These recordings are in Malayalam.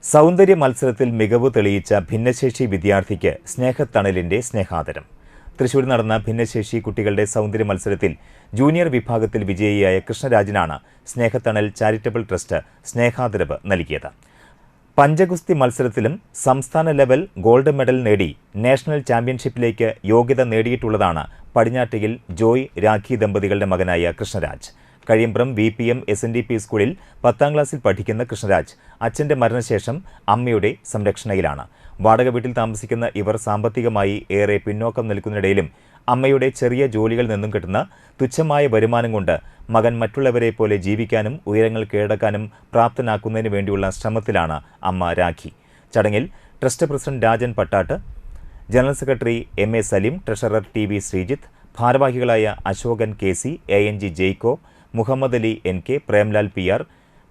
സൗന്ദര്യ മത്സരത്തിൽ മികവ് തെളിയിച്ച ഭിന്നശേഷി വിദ്യാർത്ഥിക്ക് സ്നേഹത്തണലിന്റെ സ്നേഹാദരം. തൃശൂർ നടന്ന ഭിന്നശേഷി കുട്ടികളുടെ സൗന്ദര്യ മത്സരത്തിൽ ജൂനിയർ വിഭാഗത്തിൽ വിജയിയായ കൃഷ്ണരാജിനാണ് സ്നേഹത്തണൽ ചാരിറ്റബിൾ ട്രസ്റ്റ് സ്നേഹാദരവ് നൽകിയത്. പഞ്ചഗുസ്തി മത്സരത്തിലും സംസ്ഥാന ലെവൽ ഗോൾഡ് മെഡൽ നേടി നാഷണൽ ചാമ്പ്യൻഷിപ്പിലേക്ക് യോഗ്യത നേടിയിട്ടുള്ളതാണ് പടിഞ്ഞാറ്റയിൽ ജോയ് രാഖി ദമ്പതികളുടെ മകനായ കൃഷ്ണരാജ്. കഴിയമ്പ്രം VPM SNDP സ്കൂളിൽ 10ാം ക്ലാസ്സിൽ പഠിക്കുന്ന കൃഷ്ണരാജ് അച്ഛന്റെ മരണശേഷം അമ്മയുടെ സംരക്ഷണയിലാണ്. വാടക വീട്ടിൽ താമസിക്കുന്ന ഇവർ സാമ്പത്തികമായി ഏറെ പിന്നോക്കം നിൽക്കുന്നതിനിടയിലും അമ്മയുടെ ചെറിയ ജോലികളിൽ നിന്നും കിട്ടുന്ന തുച്ഛമായ വരുമാനം കൊണ്ട് മകൻ മറ്റുള്ളവരെ പോലെ ജീവിക്കാനും ഉയരങ്ങൾ കീഴടക്കാനും പ്രാപ്തനാക്കുന്നതിന് വേണ്ടിയുള്ള ശ്രമത്തിലാണ് അമ്മ രാഖി. ചടങ്ങിൽ trust president Rajan Pattatt, general secretary MA Saleem, treasurer TV Sreejith, ഭാരവാഹികളായ Ashokan KC, ANG ജെയ്ക്കോ, Muhammad Ali NK, Premlal PR,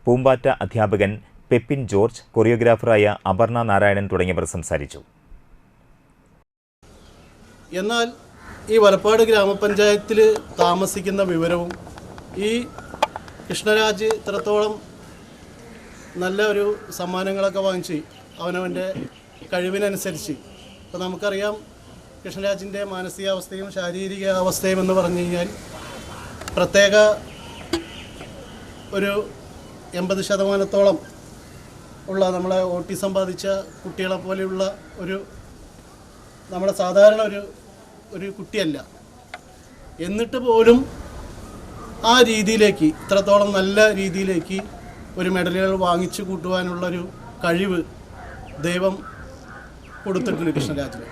പൂമ്പാറ്റ അധ്യാപകൻ പെപ്പിൻ ജോർജ്, കൊറിയോഗ്രാഫറായ അപർണ നാരായണൻ തുടങ്ങിയവർ സംസാരിച്ചു. എന്നാൽ ഈ വലപ്പാട് ഗ്രാമപഞ്ചായത്തിൽ താമസിക്കുന്ന വിവരവും ഈ കൃഷ്ണരാജ് ഇത്രത്തോളം നല്ല ഒരു സമ്മാനങ്ങളൊക്കെ വാങ്ങിച്ച് അവനവൻ്റെ കഴിവിനനുസരിച്ച്, ഇപ്പോൾ നമുക്കറിയാം കൃഷ്ണരാജിൻ്റെ മാനസികാവസ്ഥയും ശാരീരിക അവസ്ഥയും എന്ന് പറഞ്ഞു കഴിഞ്ഞാൽ പ്രത്യേക ഒരു 80% ഉള്ള നമ്മളെ ഓട്ടിസം ബാധിച്ച കുട്ടികളെ പോലെയുള്ള നമ്മുടെ സാധാരണ ഒരു കുട്ടിയല്ല. എന്നിട്ട് പോലും ആ രീതിയിലേക്ക്, ഇത്രത്തോളം നല്ല രീതിയിലേക്ക് ഒരു മെഡലുകൾ വാങ്ങിച്ചു കൂട്ടുവാനുള്ളൊരു കഴിവ് ദൈവം കൊടുത്തിട്ടുണ്ട് കൃഷ്ണരാജിന്.